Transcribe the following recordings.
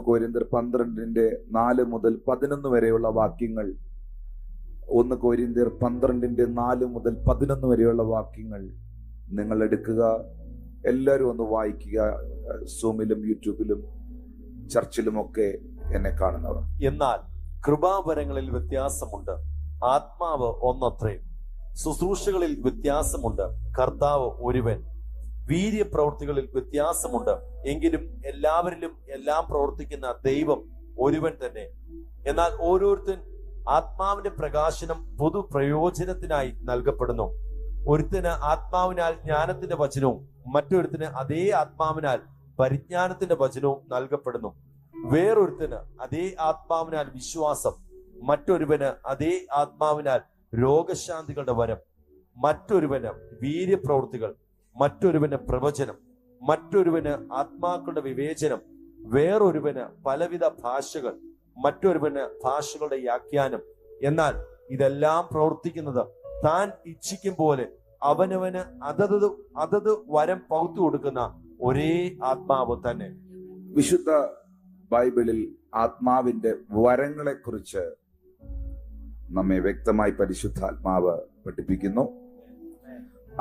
കൊരിന്ത്യർ 12:4 മുതൽ 11 വരെയുള്ള വാക്യങ്ങൾ, 1 കൊരിന്ത്യർ 12:4 മുതൽ 11 വരെയുള്ള വാക്യങ്ങൾ നിങ്ങൾ എടുക്കുക. എല്ലാവരും ഒന്ന് വായിക്കുക. സൂമിലും യൂട്യൂബിലും ചർച്ചിലുമൊക്കെ എന്നെ കാണുന്നവർ. എന്നാൽ കൃപാവരങ്ങളിൽ വ്യത്യാസമുണ്ട്, ആത്മാവ് ഒന്നത്രേ. ശുശ്രൂഷകളിൽ വ്യത്യാസമുണ്ട്, കർത്താവ് ഒരുവൻ. വീര്യപ്രവൃത്തികളിൽ വ്യത്യാസമുണ്ട്, എങ്കിലും എല്ലാവരിലും എല്ലാം പ്രവർത്തിക്കുന്ന ദൈവം ഒരുവൻ തന്നെ. എന്നാൽ ഓരോരുത്തൻ ആത്മാവിന്റെ പ്രകാശനം പൊതു പ്രയോജനത്തിനായി നൽകപ്പെടുന്നു. ഒരുത്തിന് ആത്മാവിനാൽ ജ്ഞാനത്തിന്റെ വചനവും മറ്റൊരുത്തിന് അതേ ആത്മാവിനാൽ പരിജ്ഞാനത്തിന്റെ വചനവും നൽകപ്പെടുന്നു. വേറൊരുത്തിന് അതേ ആത്മാവിനാൽ വിശ്വാസം, മറ്റൊരുവന് അതേ ആത്മാവിനാൽ രോഗശാന്തികളുടെ വരം, മറ്റൊരുവന് വീര്യപ്രവൃത്തികൾ, മറ്റൊരുവന് പ്രവചനം, മറ്റൊരുവന് ആത്മാക്കളുടെ വിവേചനം, വേറൊരുവന് പലവിധ ഭാഷകൾ, മറ്റൊരുവന് ഭാഷകളുടെ വ്യാഖ്യാനം. എന്നാൽ ഇതെല്ലാം പ്രവർത്തിക്കുന്നത് താൻ ഇച്ഛിക്കും പോലെ അവനവന് അതത് വരം പകുത്തു കൊടുക്കുന്ന ഒരേ ആത്മാവ് തന്നെ. വിശുദ്ധ ബൈബിളിൽ ആത്മാവിന്റെ വരങ്ങളെ കുറിച്ച് നമ്മെ വ്യക്തമായി പരിശുദ്ധാത്മാവ് പഠിപ്പിക്കുന്നു.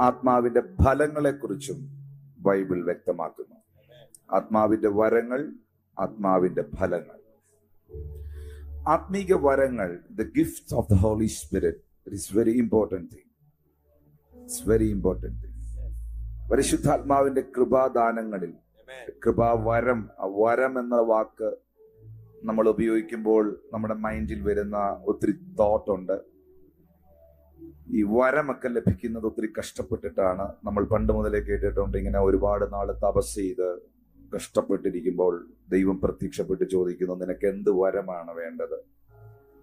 ആത്മാവിന്റെ ഫലങ്ങളെ കുറിച്ചും ബൈബിൾ വ്യക്തമാക്കുന്നു. ആത്മാവിന്റെ വരങ്ങൾ, ആത്മാവിന്റെ ഫലങ്ങൾ. ആത്മീക വരങ്ങൾ, the gift of the Holy Spirit, it is very important thing. It's very important thing. പരിശുദ്ധാത്മാവിന്റെ കൃപാദാനങ്ങളിൽ, കൃപാവരം, വരം എന്ന വാക്ക് നമ്മൾ ഉപയോഗിക്കുമ്പോൾ നമ്മുടെ മൈൻഡിൽ വരുന്ന ഒത്തിരി തോട്ടുണ്ട്. ഈ വരമൊക്കെ ലഭിക്കുന്നത് ഒത്തിരി കഷ്ടപ്പെട്ടിട്ടാണ്. നമ്മൾ പണ്ട് മുതലേ കേട്ടിട്ടുണ്ട്, ഇങ്ങനെ ഒരുപാട് നാള് തപസ് ചെയ്ത് കഷ്ടപ്പെട്ടിരിക്കുമ്പോൾ ദൈവം പ്രത്യക്ഷപ്പെട്ട് ചോദിക്കുന്നു, നിനക്ക് എന്ത് വരമാണ് വേണ്ടത്?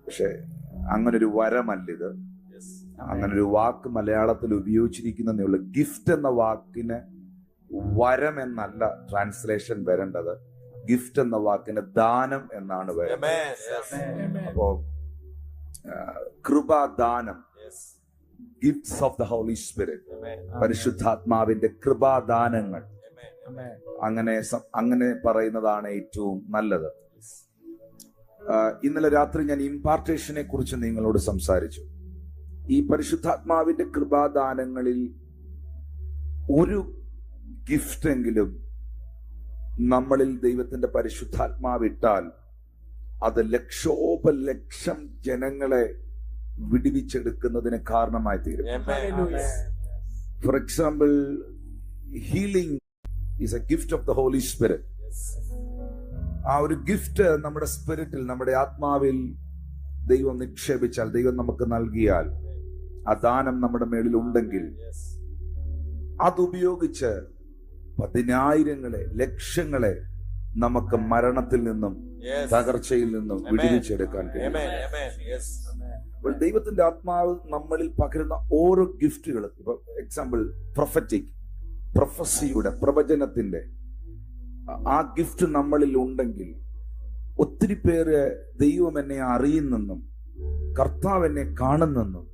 പക്ഷെ അങ്ങനൊരു വരമല്ലിത്. അങ്ങനൊരു വാക്ക് മലയാളത്തിൽ ഉപയോഗിച്ചിരിക്കുന്നതേ ഉള്ളൂ. ഗിഫ്റ്റ് എന്ന വാക്കിന് വരം എന്നല്ല ട്രാൻസ്ലേഷൻ വരേണ്ടത്. ഗിഫ്റ്റ് എന്ന വാക്കിന് ദാനം എന്നാണ് വരുന്നത്. അപ്പോ കൃപാദാനം, gifts of the holy Spirit, പരിശുദ്ധാത്മാവിന്റെ കൃപാദാനങ്ങൾ, അങ്ങനെ പറയുന്നതാണ് ഏറ്റവും നല്ലത്. ഇന്നലെ രാത്രി ഞാൻ ഇംപാർട്ടേഷനെ കുറിച്ച് നിങ്ങളോട് സംസാരിച്ചു. ഈ പരിശുദ്ധാത്മാവിന്റെ കൃപാദാനങ്ങളിൽ ഒരു ഗിഫ്റ്റ് എങ്കിലും നമ്മളിൽ ദൈവത്തിന്റെ പരിശുദ്ധാത്മാവ് ഇട്ടാൽ അത് ലക്ഷോപലക്ഷം ജനങ്ങളെ വിടുവിച്ചെടുക്കുന്നതിന് കാരണമായി തീരും. For example, healing is a gift of the holy spirit. ആ ഒരു ഗിഫ്റ്റ് നമ്മുടെ സ്പിരിറ്റിൽ, നമ്മുടെ ആത്മാവിൽ ദൈവം നിക്ഷേപിച്ചാൽ, ദൈവം നമുക്ക് നൽകിയാൽ, ആ ദാനം നമ്മുടെ മേളിൽ ഉണ്ടെങ്കിൽ അതുപയോഗിച്ച് പതിനായിരങ്ങളെ, ലക്ഷങ്ങളെ നമുക്ക് മരണത്തിൽ നിന്നും തകർച്ചയിൽ നിന്നും വിടുവിച്ചെടുക്കാൻ കഴിയും. ദൈവത്തിന്റെ ആത്മാവ് നമ്മളിൽ പകരുന്ന ഓരോ ഗിഫ്റ്റുകളും, ഇപ്പൊ എക്സാമ്പിൾ പ്രൊഫറ്റിക്, പ്രൊഫസിയുടെ, പ്രവചനത്തിന്റെ ആ ഗിഫ്റ്റ് നമ്മളിൽ ഉണ്ടെങ്കിൽ ഒത്തിരി പേര് ദൈവം എന്നെ അറിയുന്നെന്നും കർത്താവ് എന്നെ കാണുന്നെന്നും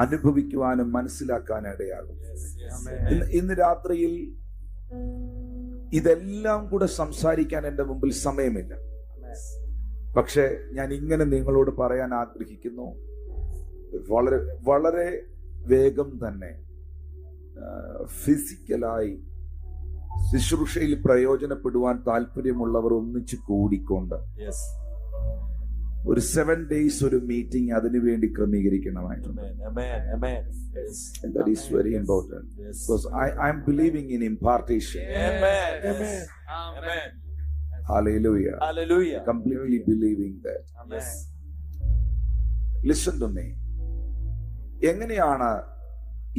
അനുഭവിക്കുവാനും മനസ്സിലാക്കാനും ഇടയാകും. ഇന്ന് രാത്രിയിൽ ഇതെല്ലാം കൂടെ സംസാരിക്കാൻ എൻ്റെ മുമ്പിൽ സമയമില്ല. പക്ഷെ ഞാൻ ഇങ്ങനെ നിങ്ങളോട് പറയാൻ ആഗ്രഹിക്കുന്നു. വളരെ വളരെ വേഗം തന്നെ ഫിസിക്കലായി ശുശ്രൂഷയിൽ പ്രയോജനപ്പെടുവാൻ താല്പര്യമുള്ളവർ ഒന്നിച്ചു കൂടിക്കൊണ്ട് ഒരു 7 days ഒരു മീറ്റിംഗ് അതിനു വേണ്ടി ക്രമീകരിക്കണമായിട്ടുണ്ട്. That is very important because I am believing in impartation. Hallelujah. Hallelujah. Completely believing that. Listen to me. എങ്ങനെയാണ്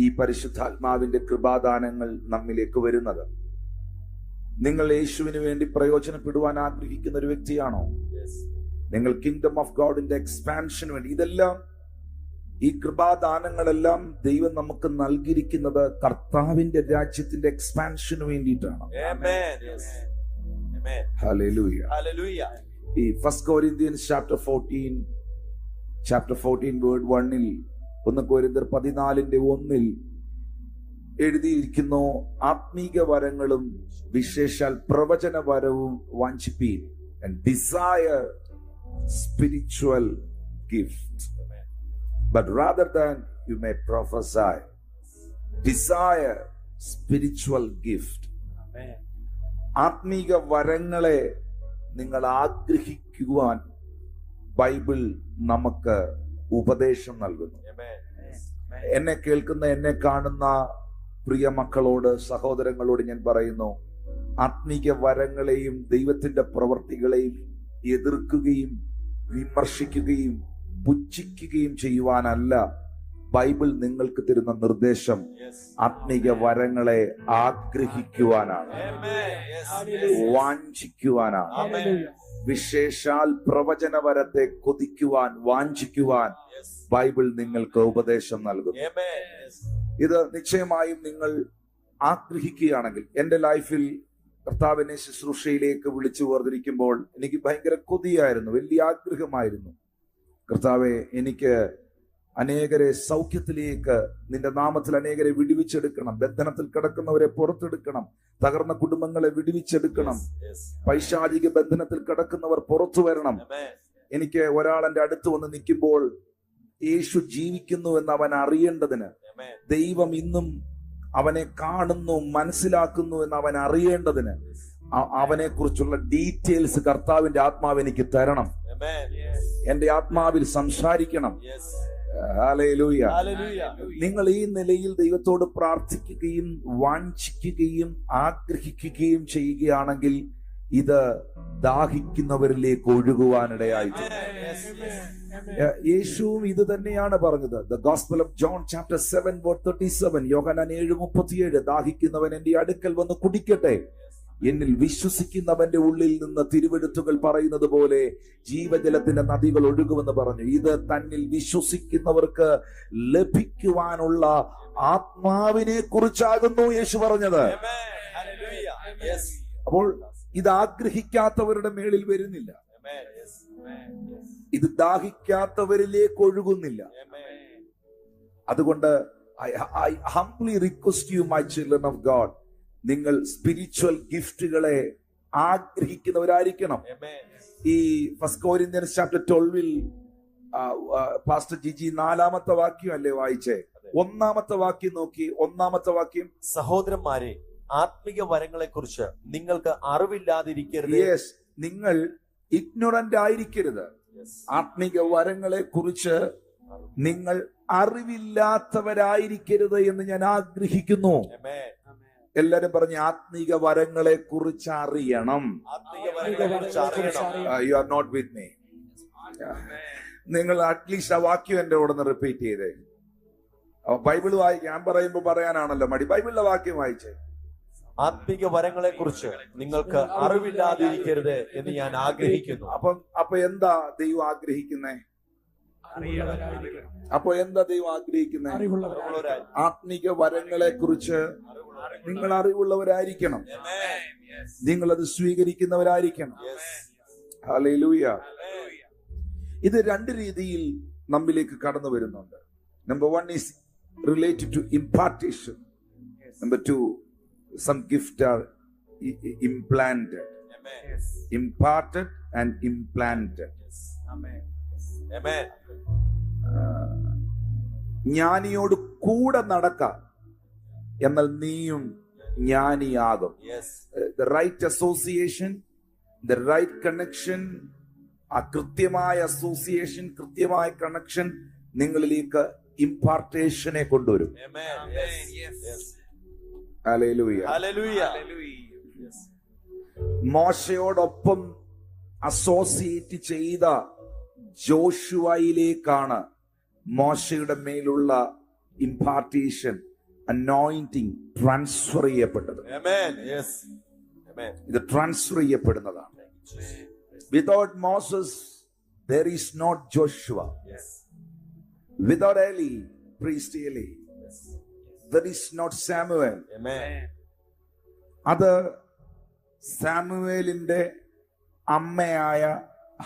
ഈ പരിശുദ്ധാത്മാവിന്റെ കൃപാദാനങ്ങൾ നമ്മിലേക്ക് വരുന്നത്? നിങ്ങൾ യേശുവിന് വേണ്ടി പ്രയോജനപ്പെടുവാൻ ആഗ്രഹിക്കുന്ന ഒരു വ്യക്തിയാണോ? നിങ്ങൾ കിങ്ഡം ഓഫ് ഗോഡിന്റെ എക്സ്പാൻഷന് വേണ്ടി, ഇതെല്ലാം, ഈ കൃപാദാനങ്ങളെല്ലാം ദൈവം നമുക്ക് നൽകിയിരിക്കുന്നത് കർത്താവിന്റെ രാജ്യത്തിന്റെ എക്സ്പാൻഷന് വേണ്ടിയിട്ടാണ്. Hallelujah. ഈ 1 Corinthians chapter 14 word 1-ൽ, 1 കൊരിന്ത്യർ 14:1 എഴുതിയിരിക്കുന്നു, ആത്മീക വരങ്ങളും വിശേഷാൽ പ്രവചന വരവും വാഞ്ചിപ്പീൻ and desire spiritual gift. But rather than you may prophesy, desire spiritual gift. ആത്മീക വരങ്ങളെ നിങ്ങൾ ആഗ്രഹിക്കുവാൻ ബൈബിൾ നമുക്ക് ഉപദേശം നൽകുന്നു. എന്നെ കേൾക്കുന്ന, എന്നെ കാണുന്ന പ്രിയ മക്കളോട്, സഹോദരങ്ങളോട് ഞാൻ പറയുന്നു, ആത്മീക വരങ്ങളെയും ദൈവത്തിന്റെ പ്രവൃത്തികളെയും എതിർക്കുകയും വിമർശിക്കുകയും പുച്ഛിക്കുകയും ചെയ്യുവാനല്ല ബൈബിൾ നിങ്ങൾക്ക് തരുന്ന നിർദ്ദേശം. ആത്മീക വരങ്ങളെ ആഗ്രഹിക്കുവാനാണ്, വാഞ്ചിക്കുവാനാണ്. വിശേഷാൽ പ്രവചനവരത്തെ കൊതിക്കുവാൻ, വാഞ്ചിക്കുവാൻ ബൈബിൾ നിങ്ങൾക്ക് ഉപദേശം നൽകും. ഇത് നിശ്ചയമായും നിങ്ങൾ ആഗ്രഹിക്കുകയാണെങ്കിൽ, എന്റെ ലൈഫിൽ കർത്താവിനെ ശുശ്രൂഷയിലേക്ക് വിളിച്ചു വേർതിരിക്കുമ്പോൾ എനിക്ക് ഭയങ്കര കൊതിയായിരുന്നു, വലിയ ആഗ്രഹമായിരുന്നു. കർത്താവെ, എനിക്ക് അനേകരെ സൗഖ്യത്തിലേക്ക്, നിന്റെ നാമത്തിൽ അനേകരെ വിടുവിച്ചെടുക്കണം, ബന്ധനത്തിൽ കിടക്കുന്നവരെ പുറത്തെടുക്കണം, തകർന്ന കുടുംബങ്ങളെ വിടുവിച്ചെടുക്കണം, പൈശാചിക ബന്ധനത്തിൽ കിടക്കുന്നവർ പുറത്തു വരണം. എനിക്ക് ഒരാൾ എൻ്റെ അടുത്ത് വന്ന് നിൽക്കുമ്പോൾ യേശു ജീവിക്കുന്നു എന്ന് അവൻ അറിയേണ്ടതിന്, ദൈവം ഇന്നും അവനെ കാണുന്നു, മനസ്സിലാക്കുന്നു എന്ന് അവൻ അറിയേണ്ടതിന്, അവനെ കുറിച്ചുള്ള ഡീറ്റെയിൽസ് കർത്താവിന്റെ ആത്മാവ് എനിക്ക് തരണം. എന്റെ ആത്മാവിൽ സംസാരിക്കണം. ഹല്ലേലൂയ. നിങ്ങൾ ഈ നിലയിൽ ദൈവത്തോട് പ്രാർത്ഥിക്കുകയും വാഞ്ചിക്കുകയും ആഗ്രഹിക്കുകയും ചെയ്യുകയാണെങ്കിൽ ഇത് ദാഹിക്കുന്നവരിലേക്ക് ഒഴുകുവാനിടയായിട്ടുണ്ട്. യേശുവും ഇത് തന്നെയാണ് പറഞ്ഞത്. The gospel of John chapter 7:37, യോഹന്നാൻ 7:37, ദാഹിക്കുന്നവൻ എന്റെ അടുക്കൽ വന്ന് കുടിക്കട്ടെ, എന്നിൽ വിശ്വസിക്കുന്നവന്റെ ഉള്ളിൽ നിന്ന് തിരുവെഴുത്തുകൾ പറയുന്നത് പോലെ ജീവജലത്തിന്റെ നദികൾ ഒഴുകുമെന്ന് പറഞ്ഞു. ഇത് തന്നിൽ വിശ്വസിക്കുന്നവർക്ക് ലഭിക്കുവാനുള്ള ആത്മാവിനെ കുറിച്ചാകുന്നു യേശു പറഞ്ഞത്. അപ്പോൾ ഇത് ആഗ്രഹിക്കാത്തവരുടെ മേളിൽ വരുന്നില്ല, ഇത് ദാഹിക്കാത്തവരിലേക്ക് ഒഴുകുന്നില്ല. അതുകൊണ്ട് I humbly request you, my children of God, നിങ്ങൾ സ്പിരിച്വൽ ഗിഫ്റ്റുകളെ ആഗ്രഹിക്കുന്നവരായിരിക്കണം. ഈ 1 Corinthians chapter 12 പാസ്റ്റർ ജിജി 4ാമത്തെ വാക്യം അല്ലേ വായിച്ചേ? 1ാമത്തെ വാക്യം നോക്കി. 1ാമത്തെ വാക്യം, സഹോദരന്മാരെ, ആത്മിക വരങ്ങളെ കുറിച്ച് നിങ്ങൾക്ക് അറിവില്ലാതിരിക്കരുത്. യെസ്, നിങ്ങൾ ഇഗ്നോറന്റ് ആയിരിക്കരുത്. ആത്മിക വരങ്ങളെ കുറിച്ച് നിങ്ങൾ അറിവില്ലാത്തവരായിരിക്കരുത് എന്ന് ഞാൻ ആഗ്രഹിക്കുന്നു. എല്ലാരും പറഞ്ഞ്, ആത്മീക വരങ്ങളെ കുറിച്ച് അറിയണം. You are not with me. നിങ്ങൾ അറ്റ്ലീസ്റ്റ് ആ വാക്യം എന്റെ കൂടെ ഒന്ന് റിപ്പീറ്റ് ചെയ്തേ. ബൈബിൾ വായിക്കും. ഞാൻ പറയുമ്പോ പറയാനാണല്ലോ മടി. ബൈബിളിലെ വാക്യം വായിച്ചേ. ആത്മീക വരങ്ങളെ കുറിച്ച് നിങ്ങൾക്ക് അറിവില്ലാതിരിക്കരുത് എന്ന് ഞാൻ ആഗ്രഹിക്കുന്നു. അപ്പൊ എന്താ ദൈവം ആഗ്രഹിക്കുന്നേ? അപ്പൊ എന്താ ദൈവം ആഗ്രഹിക്കുന്നേ? ആത്മീക വരങ്ങളെ കുറിച്ച് നിങ്ങൾ അറിവുള്ളവരായിരിക്കണം, നിങ്ങളത് സ്വീകരിക്കുന്നവരായിരിക്കണം. ഹല്ലേലൂയ. ഇത് രണ്ട് രീതിയിൽ നമ്മിലേക്ക് കടന്നു വരുന്നുണ്ട്. Number 1 is related to impartation. Number 2, some gifts are implanted. Imparted and implanted. ജ്ഞാനിയോട് കൂടെ നടക്കാം, എന്നാൽ നീയും ജ്ഞാനിയാകും. The right association, the right connection, ആ കൃത്യമായ അസോസിയേഷൻ, കൃത്യമായ കണക്ഷൻ നിങ്ങളിലേക്ക് ഇംപാർട്ടേഷനെ കൊണ്ടുവരും. ഹല്ലേലൂയ. മോശയോടൊപ്പം അസോസിയേറ്റ് ചെയ്ത ജോഷുവയിലേക്കാണ് മോശയുടെ മേലുള്ള ഇംപാർട്ടേഷൻ, അനോയിന്റിങ് ട്രാൻസ്ഫർ ചെയ്യപ്പെട്ടത്. ഇത് transfer ചെയ്യപ്പെടുന്നതാണ്. Without Moses, there is not Joshua. Without Eli, priest Eli, there is not Samuel. അത് സാമുവേലിന്റെ അമ്മയായ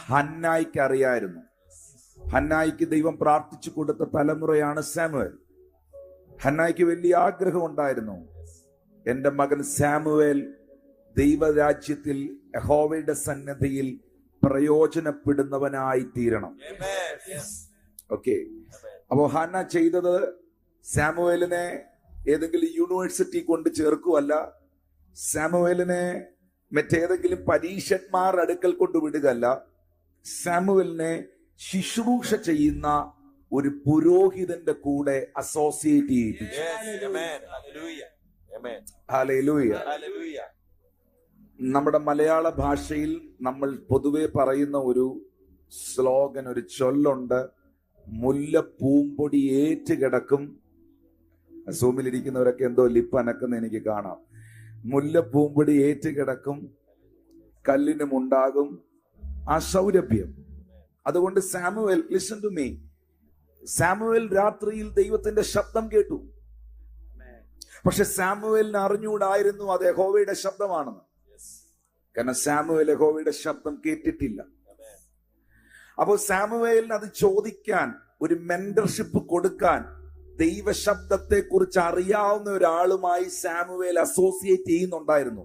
ഹന്നായിക്ക് അറിയായിരുന്നു. ഹന്നായിക്ക് ദൈവം പ്രാർത്ഥിച്ചു കൊടുത്ത തലമുറയാണ് സാമുവേൽ. ഹന്നായിക്ക് വലിയ ആഗ്രഹം ഉണ്ടായിരുന്നു, എന്റെ മകൻ സാമുവേൽ ദൈവരാജ്യത്തിൽ യഹോവയുടെ സന്നിധിയിൽ പ്രയോജനപ്പെടുന്നവനായി തീരണം. ഓക്കെ, അപ്പോ ഹന്ന ചെയ്തത് സാമുവേലിനെ ഏതെങ്കിലും യൂണിവേഴ്സിറ്റി കൊണ്ട് ചേർക്കുവല്ല, സാമുവേലിനെ മറ്റേതെങ്കിലും പരീക്ഷന്മാർ അടുക്കൽ കൊണ്ട് വിടുകയല്ല, സാമുവേലിനെ ശുശ്രൂഷ ചെയ്യുന്ന ഒരു പുരോഹിതന്റെ കൂടെ അസോസിയേറ്റ് ചെയ്യിപ്പിച്ചു. ഹല്ലേലൂയ. നമ്മുടെ മലയാള ഭാഷയിൽ നമ്മൾ പൊതുവെ പറയുന്ന ഒരു സ്ലോഗൻ, ഒരു ചൊല്ലുണ്ട്, മുല്ലപ്പൂമ്പൊടി ഏറ്റുകിടക്കും. സൂമിലിരിക്കുന്നവരൊക്കെ എന്തോ ലിപ്പ് അനക്കുന്ന എനിക്ക് കാണാം. മുല്ലപ്പൂമ്പൊടി ഏറ്റുകിടക്കും, കല്ലിനുമുണ്ടാകും ആ സൗരഭ്യം. അതുകൊണ്ട് Samuel, listen to me, Samuel രാത്രിയിൽ ദൈവത്തിന്റെ ശബ്ദം കേട്ടു. പക്ഷെ സാമുവേലിന് അറിഞ്ഞുകൂടായിരുന്നു അത് യഹോവയുടെ ശബ്ദമാണെന്ന്. കാരണം സാമുവേൽ യഹോവയുടെ ശബ്ദം കേട്ടിട്ടില്ല. അപ്പോൾ സാമുവേലിന് അത് ചോദിക്കാൻ, ഒരു മെന്റർഷിപ്പ് കൊടുക്കാൻ, ദൈവശബ്ദത്തെ കുറിച്ച് അറിയാവുന്ന ഒരാളുമായി സാമുവേൽ അസോസിയേറ്റ് ചെയ്യുന്നുണ്ടായിരുന്നു.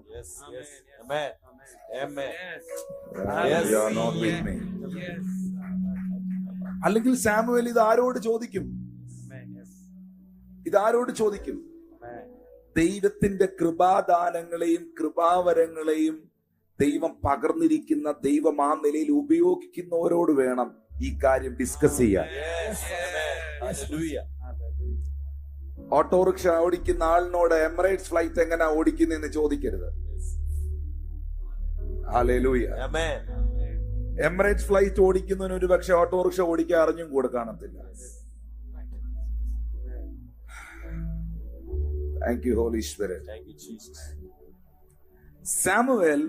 അല്ലെങ്കിൽ സാമുവേൽ ഇതാരോട് ചോദിക്കും? ഇതാരോട് ചോദിക്കും? ദൈവത്തിന്റെ കൃപാദാനങ്ങളെയും കൃപാവരങ്ങളെയും ദൈവം പകർന്നിരിക്കുന്ന ദൈവം ആ നിലയിൽ ഉപയോഗിക്കുന്നവരോട് വേണം ഈ കാര്യം ഡിസ്കസ് ചെയ്യാൻ. ഓട്ടോറിക്ഷ ഓടിക്കുന്ന ആളിനോട് എമിറേറ്റ്സ് ഫ്ലൈറ്റ് എങ്ങനെയാ ഓടിക്കുന്നതെന്ന് ചോദിക്കരുത്. ഹല്ലേലൂയ. എമിറേറ്റ്സ് ഫ്ലൈറ്റ് ഓടിക്കുന്നതിന് ഒരു പക്ഷെ ഓട്ടോറിക്ഷ ഓടിക്കാൻ അറിഞ്ഞും കൂടെ കാണത്തില്ല. Thank you, Holy Spirit. Thank you, Jesus. Samuel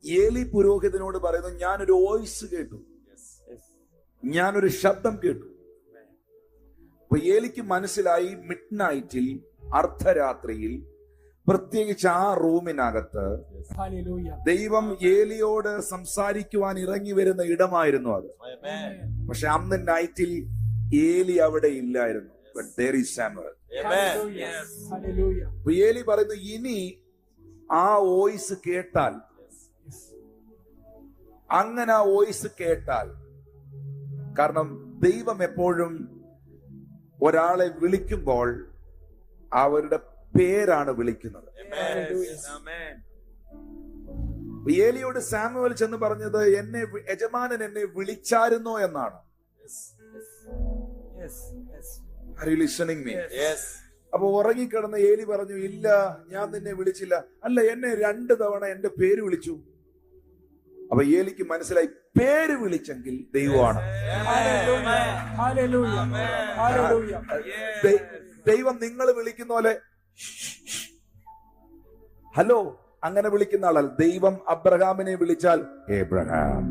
ഏലി പുരോഹിതനോട് പറയുന്നു, ഞാനൊരു വോയിസ് കേട്ടു, ഞാനൊരു ശബ്ദം കേട്ടു. അപ്പൊ ഏലിക്ക് മനസ്സിലായി, മിഡ് നൈറ്റിൽ, അർദ്ധരാത്രിയിൽ, പ്രത്യേകിച്ച് ആ റൂമിനകത്ത് ദൈവം ഏലിയോട് സംസാരിക്കുവാൻ ഇറങ്ങി വരുന്ന ഇടമായിരുന്നു അത്. പക്ഷെ അന്ന് നൈറ്റിൽ ഏലി അവിടെ ഇല്ലായിരുന്നു. But there is Samuel. ഏലി പറയുന്നു, ഇനി ആ വോയിസ് കേട്ടാൽ, അങ്ങനെ ആ വോയിസ് കേട്ടാൽ, കാരണം ദൈവം എപ്പോഴും ഒരാളെ വിളിക്കുമ്പോൾ അവരുടെ പേരാണ് വിളിക്കുന്നത്. ഏലിയോട് സാമുവേൽ ചെന്ന് പറഞ്ഞത്, എന്നെ യജമാനൻ എന്നെ വിളിച്ചായിരുന്നോ എന്നാണ്. Are you listening me? Yes. അപ്പൊ ഉറങ്ങിക്കിടന്ന ഏലി പറഞ്ഞു, ഇല്ല, ഞാൻ നിന്നെ വിളിച്ചില്ല. അല്ല, എന്നെ 2 തവണ എന്റെ പേര് വിളിച്ചു. അപ്പൊ ഏലിക്ക് മനസ്സിലായി, പേര് വിളിച്ചെങ്കിൽ ദൈവമാണ്. ദൈവം നിങ്ങൾ വിളിക്കുന്ന പോലെ ഹലോ അങ്ങനെ വിളിക്കുന്ന ആളല്ല. ദൈവം അബ്രഹാമിനെ വിളിച്ചാൽ ഏബ്രഹാം,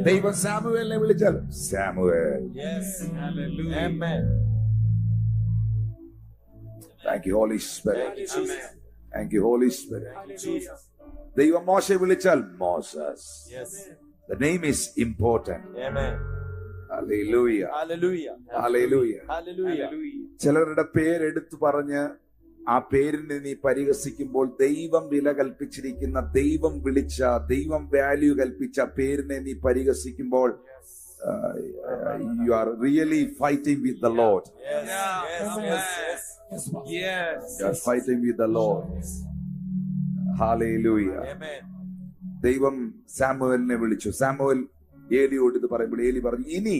ദൈവം സാമുവേലിനെ വിളിച്ചാൽ Samuel. Thank you, Holy Spirit. Thank you, Holy Spirit. ദൈവം മോശെ വിളിച്ചാൽ Moses. The name is important. Hallelujah. Hallelujah. Hallelujah. Hallelujah. ചിലരുടെ പേരെടുത്തു പറഞ്ഞ് ആ പേരിനെ നീ പരിഹസിക്കുമ്പോൾ, ദൈവം വില കൽപ്പിച്ചിരിക്കുന്ന, ദൈവം വിളിച്ച, ദൈവം വാല്യൂ കൽപ്പിച്ച പേരിനെ നീ പരിഹസിക്കുമ്പോൾ, you are really fighting with the Lord. You are fighting with the Lord. Hallelujah. ദൈവം സാമുവേലിനെ വിളിച്ചു. സാമുവേൽ ഏലിയോട് ഇത് പറയുമ്പോൾ ഏലി പറഞ്ഞു, ഇനി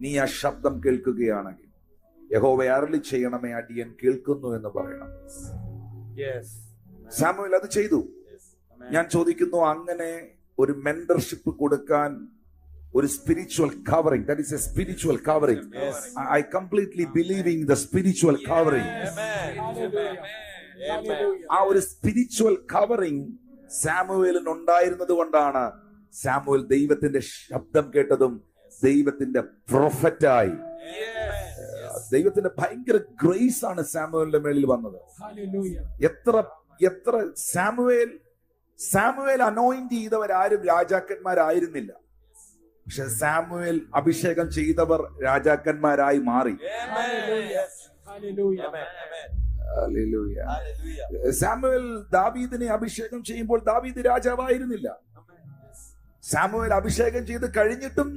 നീ ആ ശബ്ദം കേൾക്കുകയാണെങ്കിൽ യഹോവയെ അരുളി ചെയ്യണമേ, അടിയൻ കേൾക്കുന്നു എന്ന് പറയണം. സാമുവേൽ അത് ചെയ്തു. ഞാൻ ചോദിക്കുന്നു, അങ്ങനെ ഒരു മെന്റർഷിപ്പ് കൊടുക്കാൻ, ഒരു spiritual covering, that is A spiritual covering. I completely believing the spiritual covering. ആ ഒരു സ്പിരിച്വൽ കവറിംഗ് സാമുവേലിന് ഉണ്ടായിരുന്നത് കൊണ്ടാണ് സാമുവേൽ ദൈവത്തിന്റെ ശബ്ദം കേട്ടതും ദൈവത്തിന്റെ പ്രൊഫറ്റായി. ദൈവത്തിന്റെ ഭയങ്കര ഗ്രേസ് ആണ് സാമുവേലിന്റെ മേളിൽ വന്നത്. എത്ര സാമുവേൽ അനോയിന്റ് ചെയ്തവരാരും രാജാക്കന്മാരായിരുന്നില്ല. പക്ഷെ സാമുവേൽ അഭിഷേകം ചെയ്തവർ രാജാക്കന്മാരായി മാറി. Hallelujah. സാമുവേൽ ദാവീദിനെ അഭിഷേകം ചെയ്യുമ്പോൾ ദാവീദ് രാജാവായിരുന്നില്ല. സാമുവേൽ അഭിഷേകം ചെയ്ത് കഴിഞ്ഞിട്ടും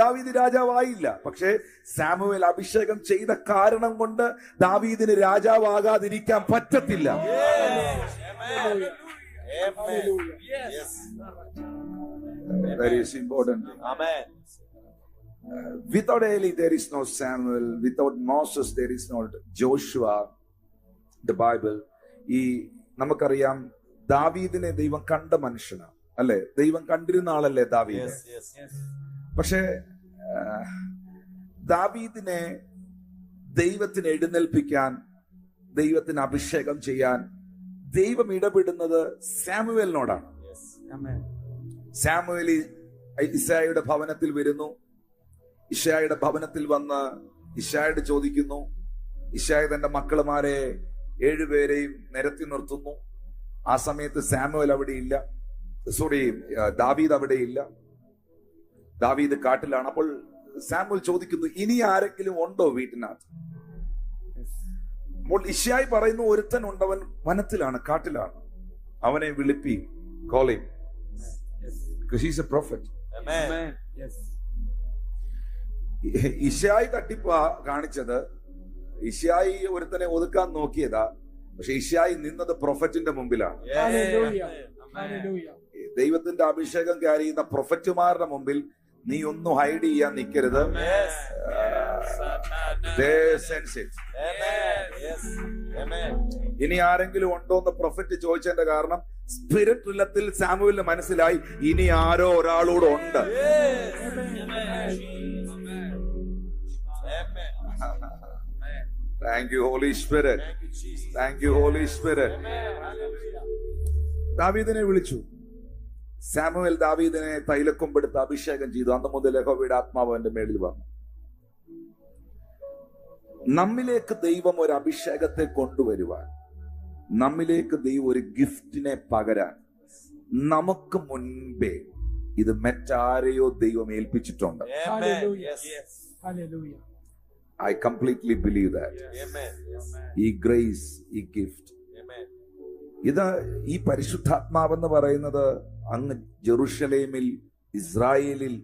ദാവീദ് രാജാവായില്ല. പക്ഷേ സാമുവേൽ അഭിഷേകം ചെയ്ത കാരണം കൊണ്ട് ദാവീദിന് രാജാവാകാതിരിക്കാൻ പറ്റത്തില്ല. That is important. Amen. Without Eli there is no Samuel. Without Moses there is no Joshua. The Bible. ഈ നമുക്കറിയാം ദാവീദിനെ ദൈവം കണ്ട മനുഷ്യനാണ്, അല്ലെ? ദൈവം കണ്ടിരുന്ന ആളല്ലേ ദാവീദ്? പക്ഷേ ദാവീദിനെ ദൈവത്തിന് എഴുന്നേൽപ്പിക്കാൻ, ദൈവത്തിന് അഭിഷേകം ചെയ്യാൻ ദൈവം ഇടപെടുന്നത് സാമുവേലിനോടാണ്. സാമുവേൽ ഇശായിയുടെ ഭവനത്തിൽ വരുന്നു. ഇശായിയുടെ ഭവനത്തിൽ വന്ന് ഇശായോട് ചോദിക്കുന്നു. ഇശായി തന്റെ മക്കളുമാരെ 7 പേരെയും നിരത്തി നിർത്തുന്നു. ആ സമയത്ത് സാമുവേൽ അവിടെ ഇല്ല, ദാവീദ് അവിടെ ഇല്ല. ദാവീദ് കാട്ടിലാണ്. അപ്പോൾ സാമുവേൽ ചോദിക്കുന്നു, ഇനി ആരെങ്കിലും ഉണ്ടോ വീട്ടിനകത്ത്? അപ്പോൾ ഇശായി പറയുന്നു, ഒരുത്തൻ ഉണ്ടവൻ വനത്തിലാണ്, കാട്ടിലാണ്, അവനെ വിളിപ്പി, call him because he's a prophet. Amen. ഇശായി തട്ടിപ്പാ കാണിച്ചത്. ഇശായി ഒരുത്തനെ ഒതുക്കാൻ നോക്കിയതാ, പക്ഷെ ഇശായി നിന്നത് പ്രൊഫറ്റിന്റെ മുമ്പിലാണ്. ദൈവത്തിന്റെ അഭിഷേകം ക്യാരി ചെയ്യുന്ന പ്രൊഫറ്റുമാരുടെ മുമ്പിൽ നീ ഒന്നും ഹൈഡ് ചെയ്യാൻ നിൽക്കരുത്. ഇനി ആരെങ്കിലും ഉണ്ടോ എന്ന് പ്രൊഫറ്റ് ചോദിച്ചതിന്റെ കാരണം സ്പിരിറ്റ് റിലത്തിൽ സാമുവേലിന് മനസ്സിലായി, ഇനി ആരോ ഒരാളോട് ഉണ്ട്. Thank you, Holy Spirit. Thank you, Holy Spirit. ദാവീദിനെ വിളിച്ചു. സാമുവേൽ ദാവീദിനെ തൈലക്കൊമ്പെടുത്ത് അഭിഷേകം ചെയ്തു. അന്ന് മുതൽ യഹോവയുടെ ആത്മാവ് അവന്റെ മേളിൽ വന്നു. നമ്മിലേക്ക് ദൈവം ഒരു അഭിഷേകത്തെ കൊണ്ടുവരുവാൻ, നമ്മിലേക്ക് ദൈവം ഒരു ഗിഫ്റ്റിനെ പകരാൻ നമുക്ക് മുൻപേ ഇത് മറ്റാരെയോ ദൈവം ഏൽപ്പിച്ചിട്ടുണ്ട്. I completely believe that. ഈ ഗ്രേസ്, ഈ ഗിഫ്റ്റ്, ഇത് ഈ പരിശുദ്ധാത്മാവെന്ന് പറയുന്നത് അങ്ങ് ജെറുസലേമിൽ, ഇസ്രായേലിൽ,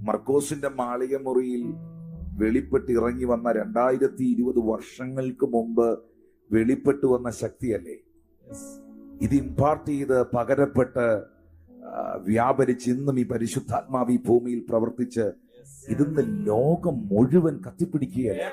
മർക്കോസിന്റെ മാളിക മുറിയിൽ വെളിപ്പെട്ട് ഇറങ്ങി വന്ന 2020 വർഷങ്ങൾക്ക് മുമ്പ് വെളിപ്പെട്ടു വന്ന ശക്തിയല്ലേ? ഇത് ഇമ്പാർട്ട് ചെയ്ത് പകരപ്പെട്ട് വ്യാപരിച്ച് ഇന്നും ഈ പരിശുദ്ധാത്മാവ് ഈ ഭൂമിയിൽ പ്രവർത്തിച്ച് ഇതിന്ന് ലോകം മുഴുവൻ കത്തിപ്പിടിക്കുകയല്ലേ?